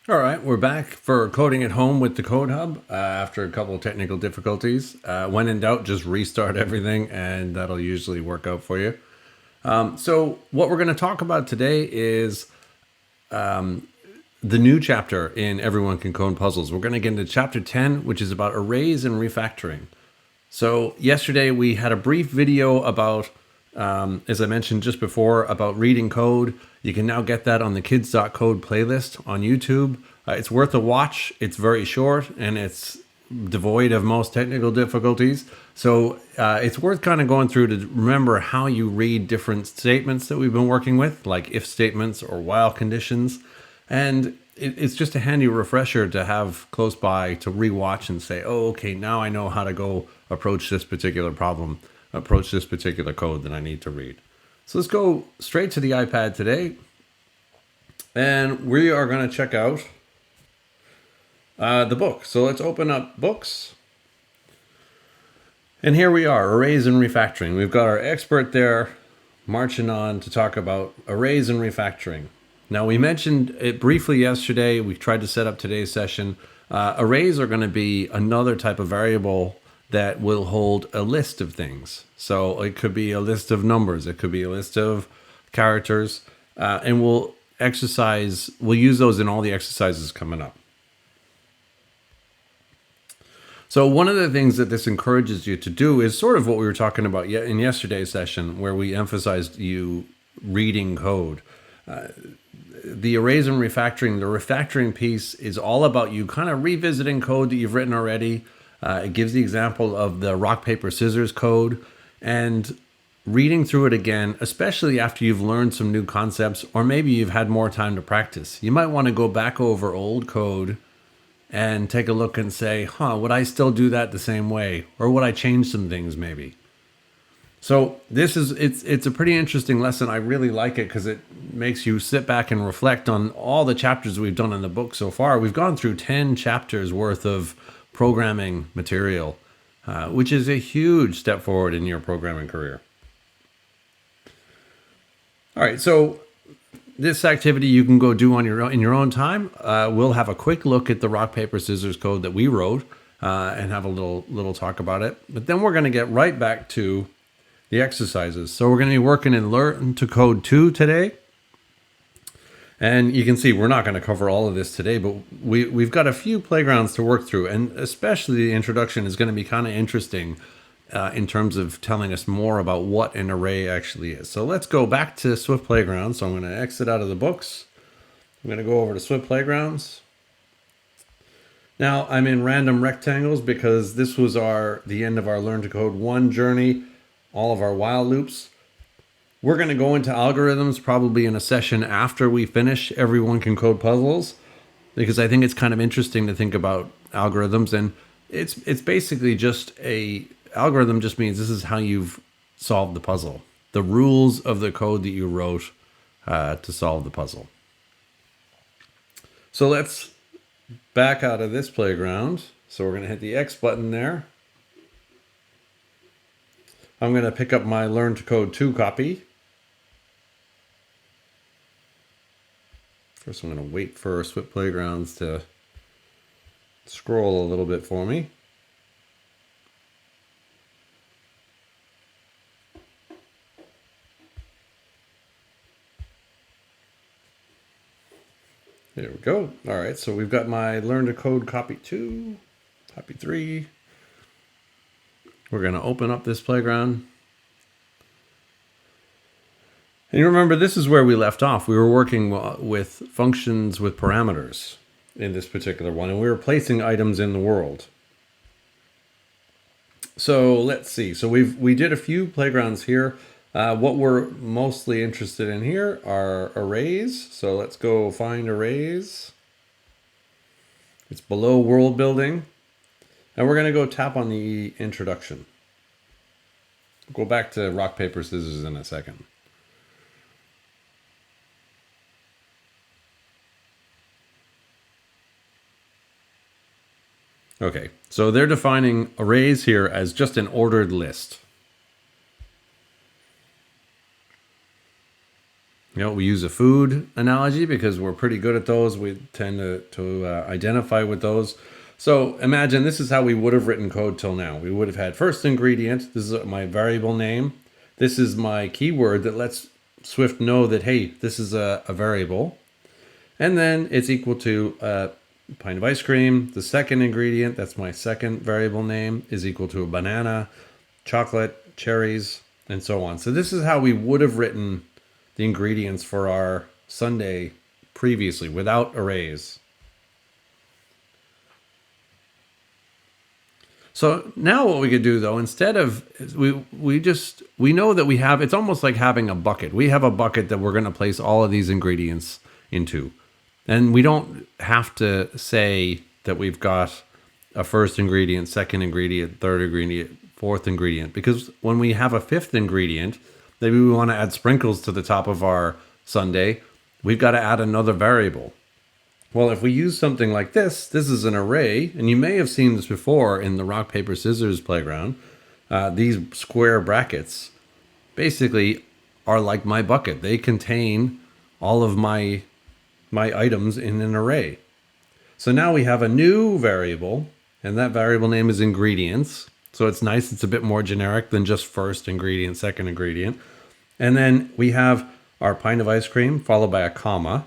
All right, we're back for coding at home with the Code Hub after a couple of technical difficulties. When in doubt, just restart everything, and that'll usually work out for you. So, what we're going to talk about today is the new chapter in Everyone Can Code Puzzles. We're going to get into chapter 10, which is about arrays and refactoring. So, yesterday we had a brief video about, as I mentioned just before, about reading code. You can now get that on the kids.code playlist on YouTube. It's worth a watch. It's very short and it's devoid of most technical difficulties. So it's worth kind of going through to remember how you read different statements that we've been working with, like if statements or while conditions. And it's just a handy refresher to have close by to rewatch and say, oh, okay, now I know how to go approach this particular problem, approach this particular code that I need to read. So let's go straight to the iPad today. And we are going to check out the book. So let's open up books. And here we are, arrays and refactoring. We've got our expert there marching on to talk about arrays and refactoring. Now, we mentioned it briefly yesterday. We tried to set up today's session. Arrays are going to be another type of variable that will hold a list of things. So it could be a list of numbers. It could be a list of characters. And we'll use those in all the exercises coming up. So one of the things that this encourages you to do is sort of what we were talking about in yesterday's session, where we emphasized you reading code. The arrays and refactoring, the refactoring piece is all about you kind of revisiting code that you've written already. It gives the example of the rock, paper, scissors code and reading through it again, especially after you've learned some new concepts or maybe you've had more time to practice. You might want to go back over old code and take a look and say, would I still do that the same way? Or would I change some things maybe? So it's a pretty interesting lesson. I really like it because it makes you sit back and reflect on all the chapters we've done in the book so far. We've gone through 10 chapters worth of programming material, which is a huge step forward in your programming career. All right, so this activity you can go do in your own time. We'll have a quick look at the rock, paper, scissors code that we wrote and have a little talk about it. But then we're going to get right back to the exercises. So we're going to be working in Learn to Code 2 today. And you can see we're not going to cover all of this today, but we've got a few playgrounds to work through. And especially the introduction is going to be kind of interesting in terms of telling us more about what an array actually is. So let's go back to Swift Playground. So I'm going to exit out of the books. I'm going to go over to Swift Playgrounds. Now I'm in random rectangles because this was the end of our Learn to Code 1 journey, all of our while loops. We're going to go into algorithms probably in a session after we finish Everyone Can Code Puzzles, because I think it's kind of interesting to think about algorithms. And it's basically just algorithm just means this is how you've solved the puzzle. The rules of the code that you wrote to solve the puzzle. So let's back out of this playground. So we're going to hit the X button there. I'm going to pick up my Learn to Code 2 copy. First, I'm going to wait for Swift Playgrounds to scroll a little bit for me. There we go. All right, so we've got my Learn to Code copy 2, copy 3. We're going to open up this playground. And you remember, this is where we left off. We were working with functions with parameters in this particular one, and we were placing items in the world. So let's see. So we did a few playgrounds here. What we're mostly interested in here are arrays. So let's go find arrays. It's below world building. And we're going to go tap on the introduction. Go back to rock, paper, scissors in a second. Okay, so they're defining arrays here as just an ordered list. We use a food analogy because we're pretty good at those. We tend to identify with those. So imagine this is how we would have written code till now. We would have had first ingredient. This is my variable name. This is my keyword that lets Swift know that, hey, this is a variable. And then it's equal to a pint of ice cream. The second ingredient, that's my second variable name, is equal to a banana, chocolate, cherries, and so on. So this is how we would have written the ingredients for our sundae previously without arrays. So now what we could do though, instead of, we know that we have, it's almost like having a bucket. We have a bucket that we're going to place all of these ingredients into. And we don't have to say that we've got a first ingredient, second ingredient, third ingredient, fourth ingredient, because when we have a fifth ingredient, maybe we want to add sprinkles to the top of our sundae, we've got to add another variable. Well, if we use something like this is an array, and you may have seen this before in the rock, paper, scissors playground. These square brackets basically are like my bucket. They contain all of my items in an array. So now we have a new variable, and that variable name is ingredients. So it's nice, it's a bit more generic than just first ingredient, second ingredient. And then we have our pint of ice cream followed by a comma,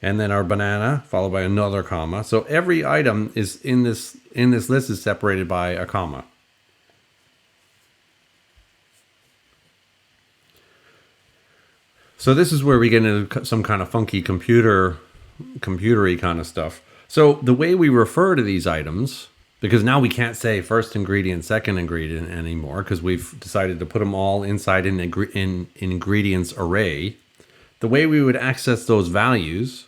and then our banana followed by another comma. So every item is in this list is separated by a comma. So this is where we get into some kind of funky computery kind of stuff. So the way we refer to these items, because now we can't say first ingredient, second ingredient anymore, because we've decided to put them all inside an ingredients array. The way we would access those values,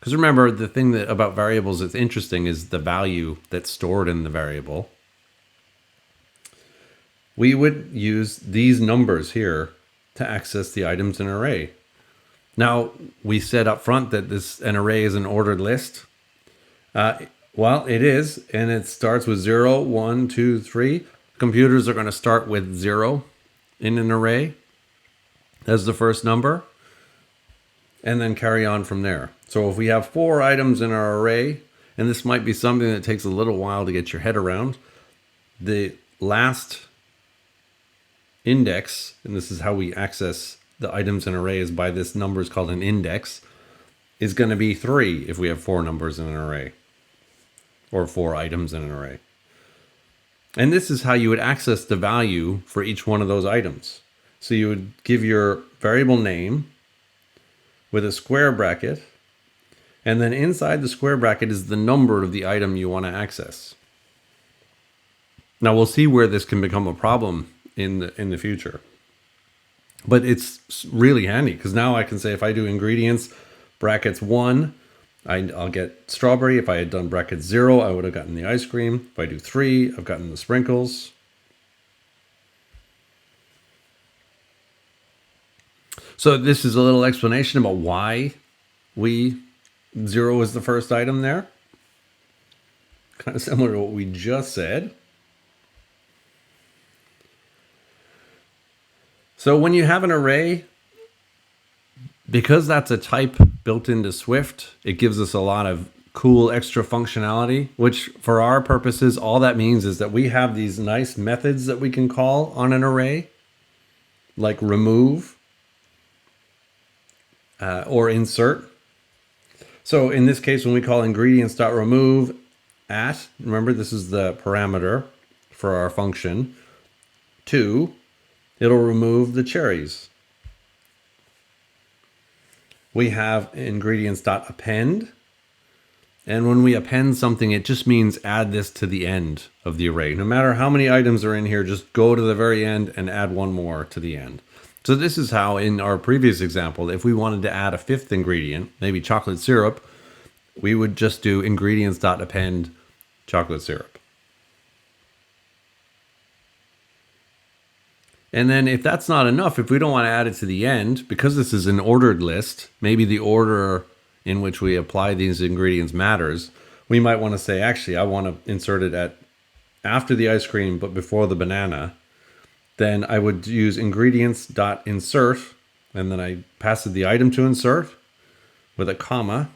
because remember, the thing that about variables that's interesting is the value that's stored in the variable. We would use these numbers here to access the items in an array. Now, we said up front that an array is an ordered list. Well, it is, and it starts with 0, 1, 2, 3. Computers are going to start with 0 in an array as the first number, and then carry on from there. So if we have 4 items in our array, and this might be something that takes a little while to get your head around, the last index, and this is how we access the items in arrays by this number is called an index, is going to be 3 if we have 4 numbers in an array, or 4 items in an array. And this is how you would access the value for each one of those items. So you would give your variable name with a square bracket, and then inside the square bracket is the number of the item you want to access. Now we'll see where this can become a problem in the future. But it's really handy, because now I can say if I do ingredients, brackets 1, I'll get strawberry. If I had done bracket 0, I would have gotten the ice cream. If I do 3, I've gotten the sprinkles. So this is a little explanation about why 0 is the first item there. Kind of similar to what we just said. So when you have an array, because that's a type built into Swift, it gives us a lot of cool extra functionality, which for our purposes, all that means is that we have these nice methods that we can call on an array, like remove or insert. So in this case, when we call ingredients.remove at, remember this is the parameter for our function, 2, it'll remove the cherries. We have ingredients.append. And when we append something, it just means add this to the end of the array. No matter how many items are in here, just go to the very end and add one more to the end. So this is how, in our previous example, if we wanted to add a 5th ingredient, maybe chocolate syrup, we would just do ingredients.append chocolate syrup. And then if that's not enough, if we don't want to add it to the end, because this is an ordered list, maybe the order in which we apply these ingredients matters, we might want to say, actually, I want to insert it after the ice cream, but before the banana. Then I would use ingredients.insert And then I pass it the item to insert with a comma,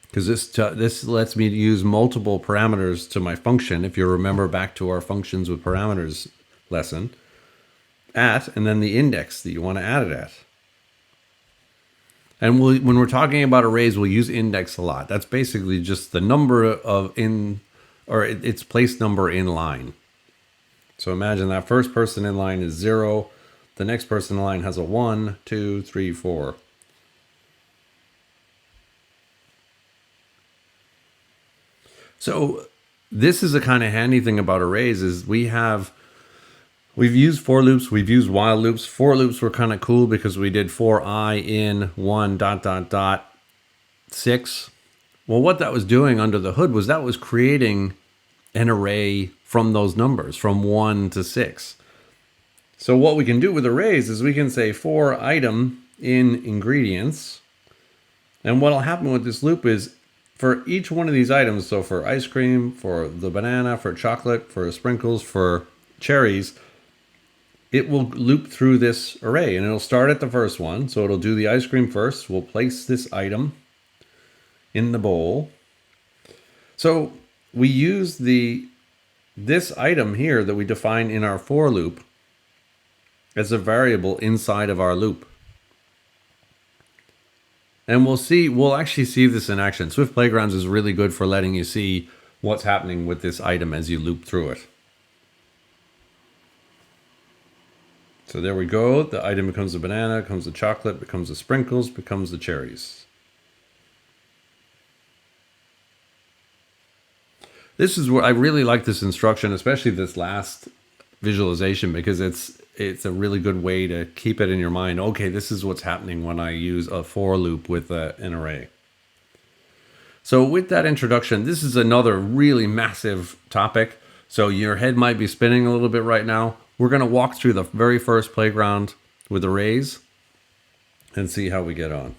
because this lets me use multiple parameters to my function. If you remember back to our functions with parameters lesson, at, and then the index that you want to add it at. And when we're talking about arrays, we'll use index a lot. That's basically just the number its place number in line. So imagine that first person in line is 0. The next person in line has a 1, 2, 3, 4. So this is a kind of handy thing about arrays is we've used for loops, we've used while loops. For loops were kind of cool because we did for I in 1 ... 6. Well, what that was doing under the hood was that was creating an array from those numbers, from 1 to 6. So what we can do with arrays is we can say for item in ingredients. And what'll happen with this loop is for each one of these items, so for ice cream, for the banana, for chocolate, for sprinkles, for cherries, it will loop through this array and it'll start at the first one. So it'll do the ice cream first. We'll place this item in the bowl. So we use this item here that we define in our for loop as a variable inside of our loop. And we'll actually see this in action. Swift Playgrounds is really good for letting you see what's happening with this item as you loop through it. So there we go. The item becomes a banana, becomes the chocolate, becomes the sprinkles, becomes the cherries. This is where I really like this instruction, especially this last visualization, because it's a really good way to keep it in your mind. Okay, this is what's happening when I use a for loop with an array. So with that introduction, this is another really massive topic. So your head might be spinning a little bit right now. We're going to walk through the very first playground with arrays and see how we get on.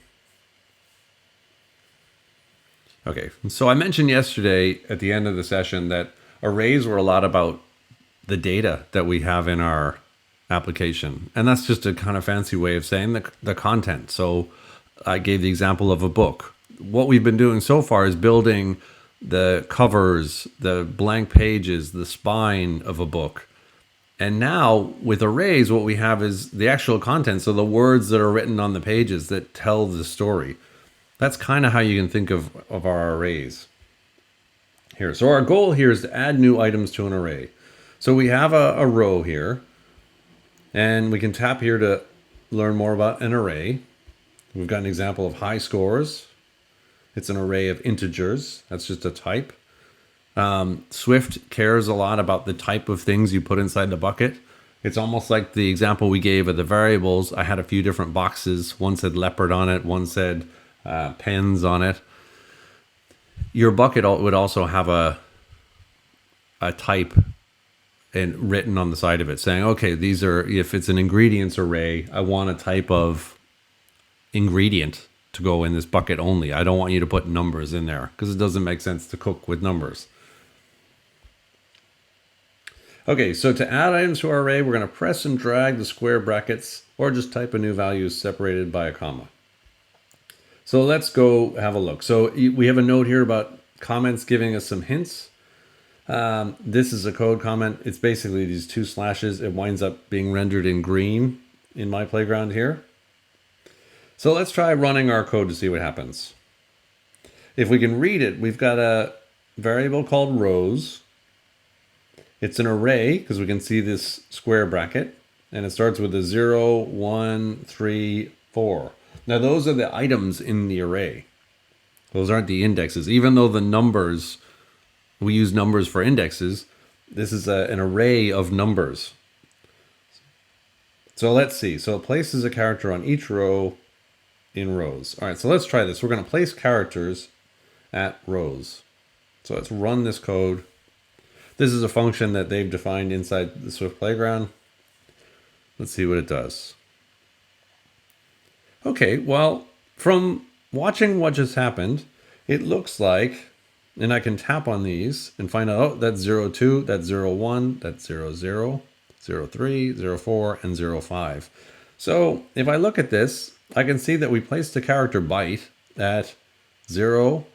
Okay, so I mentioned yesterday at the end of the session that arrays were a lot about the data that we have in our application. And that's just a kind of fancy way of saying the content. So I gave the example of a book. What we've been doing so far is building the covers, the blank pages, the spine of a book. And now with arrays, what we have is the actual content. So the words that are written on the pages that tell the story. That's kind of how you can think of our arrays here. So our goal here is to add new items to an array. So we have a row here, and we can tap here to learn more about an array. We've got an example of high scores. It's an array of integers. That's just a type. Swift cares a lot about the type of things you put inside the bucket. It's almost like the example we gave of the variables. I had a few different boxes. One said leopard on it. One said pens on it. Your bucket would also have a type and written on the side of it saying, okay, these are, if it's an ingredients array, I want a type of ingredient to go in this bucket only. I don't want you to put numbers in there because it doesn't make sense to cook with numbers. Okay, so to add items to our array, we're going to press and drag the square brackets or just type a new value separated by a comma. So let's go have a look. So we have a note here about comments giving us some hints. This is a code comment. It's basically these two slashes. It winds up being rendered in green in my playground here. So let's try running our code to see what happens. If we can read it, we've got a variable called rows. It's an array because we can see this square bracket, and it starts with a 0, 1, 3, 4. Now those are the items in the array. Those aren't the indexes. Even though the numbers, we use numbers for indexes, this is an array of numbers. So let's see. So it places a character on each row in rows. All right, so let's try this. We're going to place characters at rows. So let's run this code. This is a function that they've defined inside the Swift Playground. Let's see what it does. Okay, well, from watching what just happened, it looks like, and I can tap on these and find out, oh, that's 02, that's 01, that's 00, 03, 04, and 05. So if I look at this, I can see that we placed the character byte at 0,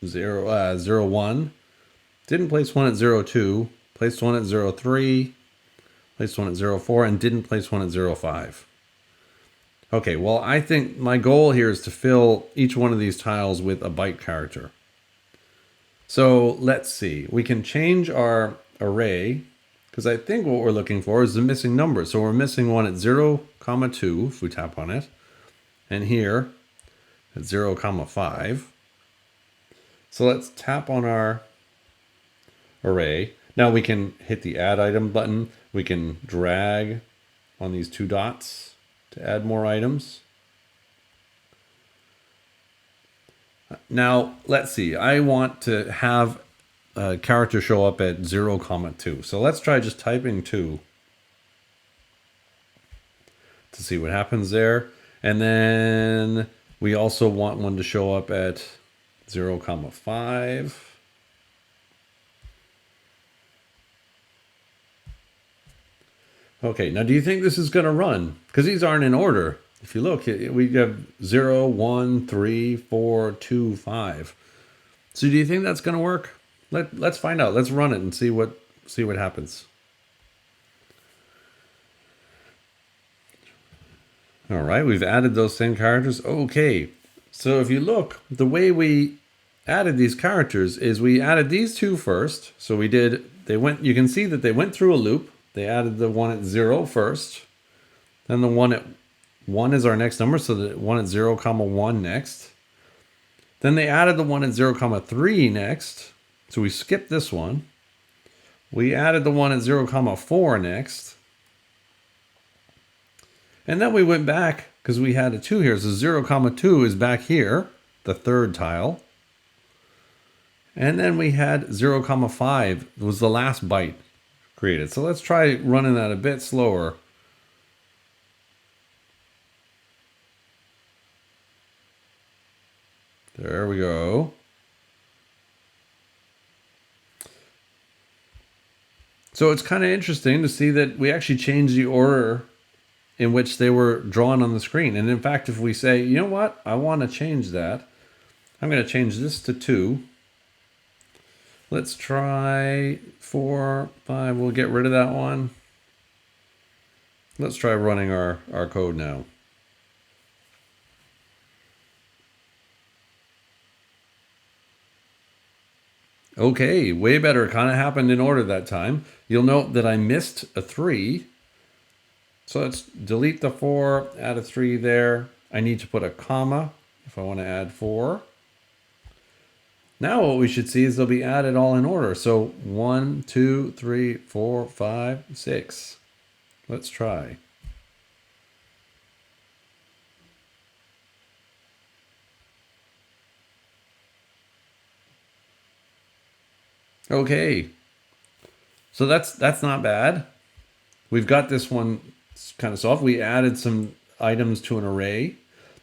0, 1. Didn't place one at 0, 2. Placed one at 0, 3. Placed one at 0, 4. And didn't place one at 0, 5. Okay, well, I think my goal here is to fill each one of these tiles with a byte character. So let's see. We can change our array, because I think what we're looking for is the missing number. So we're missing one at 0, 2, if we tap on it. And here at 0, 5. So let's tap on our array. Now we can hit the add item button. We can drag on these 2 dots to add more items. Now let's see. I want to have a character show up at 0, 2. So let's try just typing 2 to see what happens there. And then we also want one to show up at 0, 5. Okay, now do you think this is going to run? Because these aren't in order. If you look, we have 0, 1, 3, 4, 2, 5. So do you think that's going to work? Let's find out. Let's run it and see what happens. All right, we've added those same characters. Okay, so if you look, the way we added these characters is we added these 2 first. So you can see that they went through a loop. They added the one at 0 first. Then the one at 1 is our next number, so the one at 0, 1 next. Then they added the one at 0, 3 next. So we skipped this one. We added the one at 0, 4 next. And then we went back because we had a 2 here. So 0, 2 is back here, the third tile. And then we had 0, 5 was the last byte created. So let's try running that a bit slower. There we go. So it's kind of interesting to see that we actually changed the order in which they were drawn on the screen. And in fact, if we say, you know what, I want to change that. I'm going to change this to 2. Let's try 4, 5. We'll get rid of that one. Let's try running our code now. Okay, way better. Kind of happened in order that time. You'll note that I missed a 3. So let's delete the 4, add a 3 there. I need to put a comma if I want to add 4. Now what we should see is they'll be added all in order. So 1, 2, 3, 4, 5, 6. Let's try. Okay. So that's not bad. We've got this one kind of solved. We added some items to an array.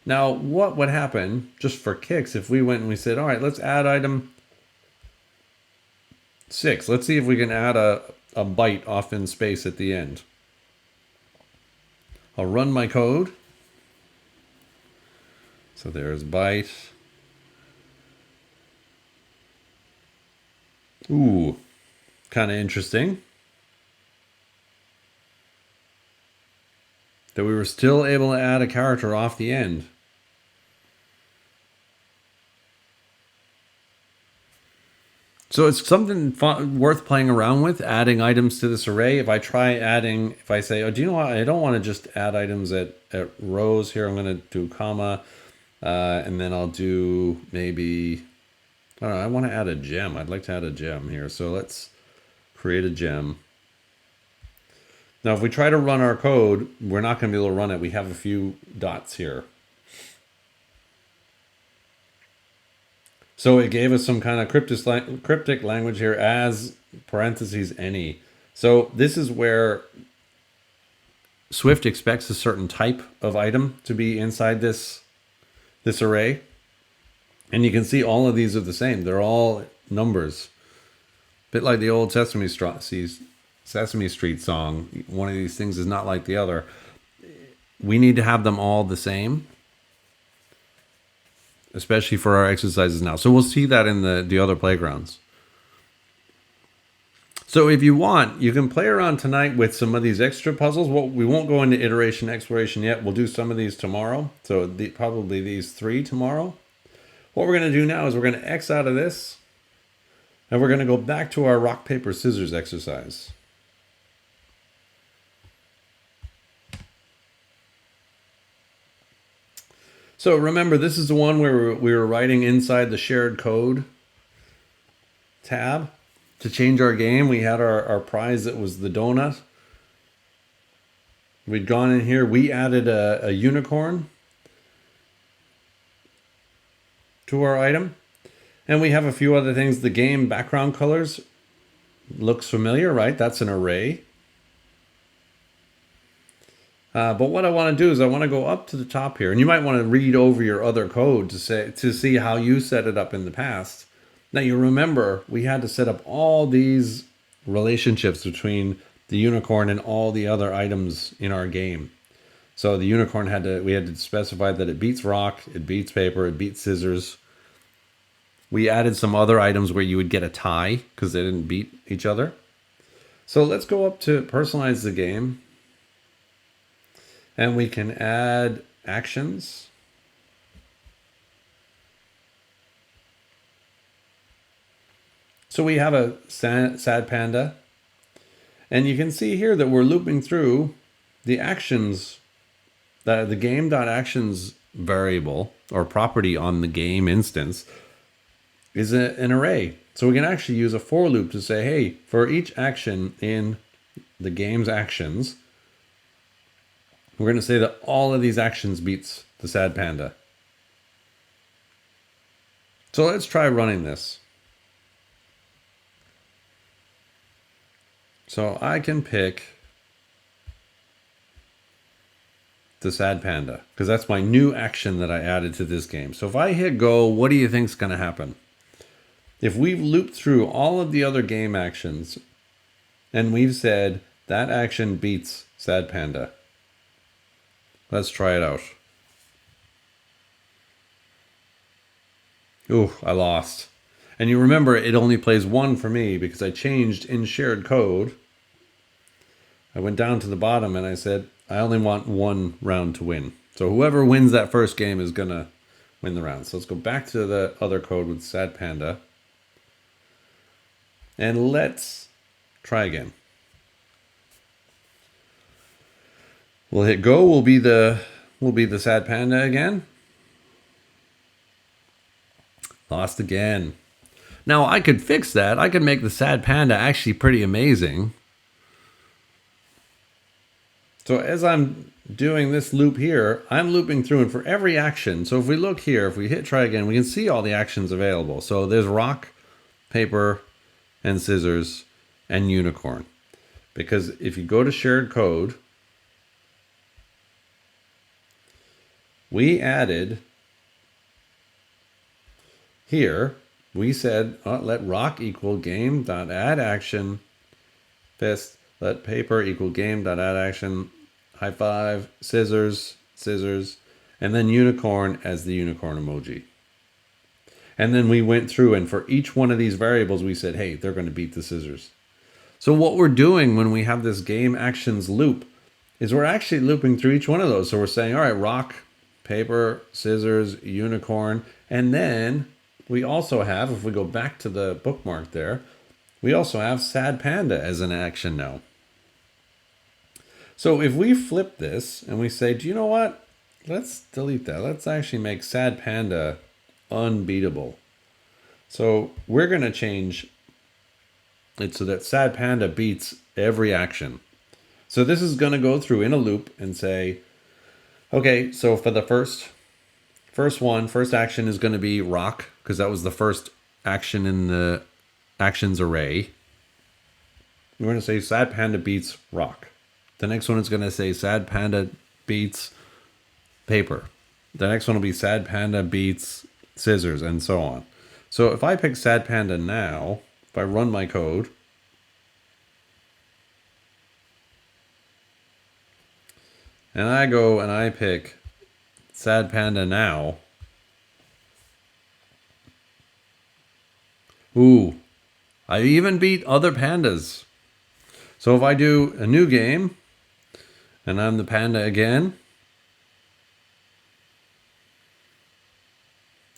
Now, what would happen, just for kicks, if we went and we said, all right, let's add item 6. Let's see if we can add a byte off in space at the end. I'll run my code. So there's byte. Ooh, kind of interesting that we were still able to add a character off the end. So it's something fun, worth playing around with, adding items to this array. If I say, oh, do you know what? I don't want to just add items at rows here. I'm going to do comma, and then I'll do maybe, I don't know, I want to add a gem. I'd like to add a gem here. So let's create a gem. Now, if we try to run our code, we're not going to be able to run it. We have a few dots here. So it gave us some kind of cryptic language here as parentheses any. So this is where Swift expects a certain type of item to be inside this array. And you can see all of these are the same. They're all numbers. A bit like the old Sesame Street song. One of these things is not like the other. we need to have them all the same, especially for our exercises now. So we'll see that in the other playgrounds. So if you want, you can play around tonight with some of these extra puzzles. Well, we won't go into iteration exploration yet. We'll do some of these tomorrow. So probably these 3 tomorrow. What we're going to do now is we're going to X out of this. And we're going to go back to our rock, paper, scissors exercise. So remember, this is the one where we were writing inside the shared code tab. To change our game, we had our prize that was the donut. We'd gone in here, we added a unicorn to our item. And we have a few other things. The game background colors looks familiar, right? That's an array. But what I want to do is I want to go up to the top here, and you might want to read over your other code to see how you set it up in the past. Now you remember we had to set up all these relationships between the unicorn and all the other items in our game. So the unicorn we had to specify that it beats rock, it beats paper, it beats scissors. We added some other items where you would get a tie because they didn't beat each other. So let's go up to personalize the game. And we can add actions. So we have a sad panda. And you can see here that we're looping through the actions, the game.actions variable or property on the game instance is an array. So we can actually use a for loop to say, hey, for each action in the game's actions, we're going to say that all of these actions beats the sad panda. So let's try running this. So I can pick the sad panda because that's my new action that I added to this game. So if I hit go, what do you think is going to happen? If we've looped through all of the other game actions and we've said that action beats sad panda, let's try it out. Ooh, I lost. And you remember it only plays 1 for me because I changed in shared code. I went down to the bottom and I said, I only want 1 round to win. So whoever wins that first game is going to win the round. So let's go back to the other code with sad panda. And let's try again. We'll hit go. We'll be the sad panda again. Lost again. Now I could fix that. I could make the sad panda actually pretty amazing. So as I'm doing this loop here, I'm looping through, and for every action, so if we look here, if we hit try again, we can see all the actions available. So there's rock, paper, and scissors, and unicorn. Because if you go to shared code, we added here, we said, let rock equal game.add action, fist, let paper equal game.add action, high five, scissors, scissors, and then unicorn as the unicorn emoji. And then we went through, and for each one of these variables, we said, hey, they're going to beat the scissors. So what we're doing when we have this game actions loop is we're actually looping through each one of those. So we're saying, all right, rock, paper, scissors, unicorn, and then we also have, if we go back to the bookmark there, we also have sad panda as an action now. So if we flip this and we say, do you know what? Let's delete that. Let's actually make sad panda unbeatable. So we're going to change it so that sad panda beats every action. So this is going to go through in a loop and say, okay, so for the first action is going to be rock, because that was the first action in the actions array. We're going to say sad panda beats rock. The next one is going to say sad panda beats paper. The next one will be sad panda beats scissors, and so on. So if I pick sad panda now, if I run my code, and I go and I pick Sad Panda now. Ooh, I even beat other pandas. So if I do a new game, and I'm the panda again,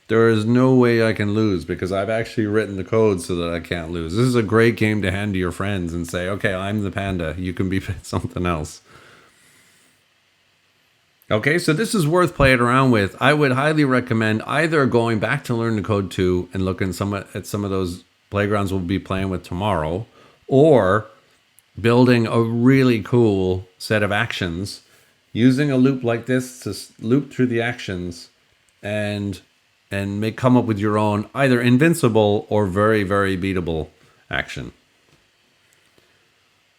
there is no way I can lose because I've actually written the code so that I can't lose. This is a great game to hand to your friends and say, okay, I'm the panda. You can be something else. Okay, so this is worth playing around with. I would highly recommend either going back to Learn to Code 2 and looking at some of those playgrounds we'll be playing with tomorrow, or building a really cool set of actions using a loop like this to loop through the actions and come up with your own either invincible or very, very beatable action.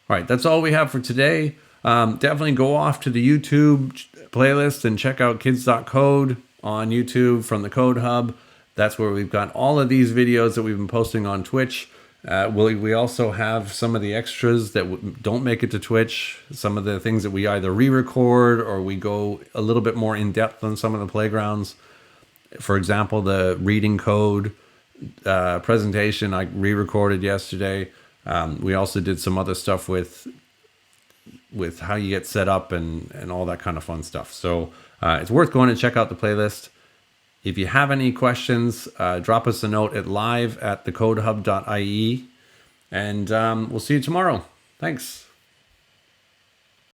All right, that's all we have for today. Definitely go off to the YouTube playlist and check out kids.code on YouTube from the Code Hub. That's where we've got all of these videos that we've been posting on Twitch. We also have some of the extras that don't make it to Twitch, some of the things that we either re-record or we go a little bit more in depth on some of the playgrounds. For example, the reading code presentation I re-recorded yesterday. We also did some other stuff with how you get set up and all that kind of fun stuff. So it's worth going and check out the playlist. If you have any questions, drop us a note at live@thecodehub.ie, and we'll see you tomorrow. Thanks.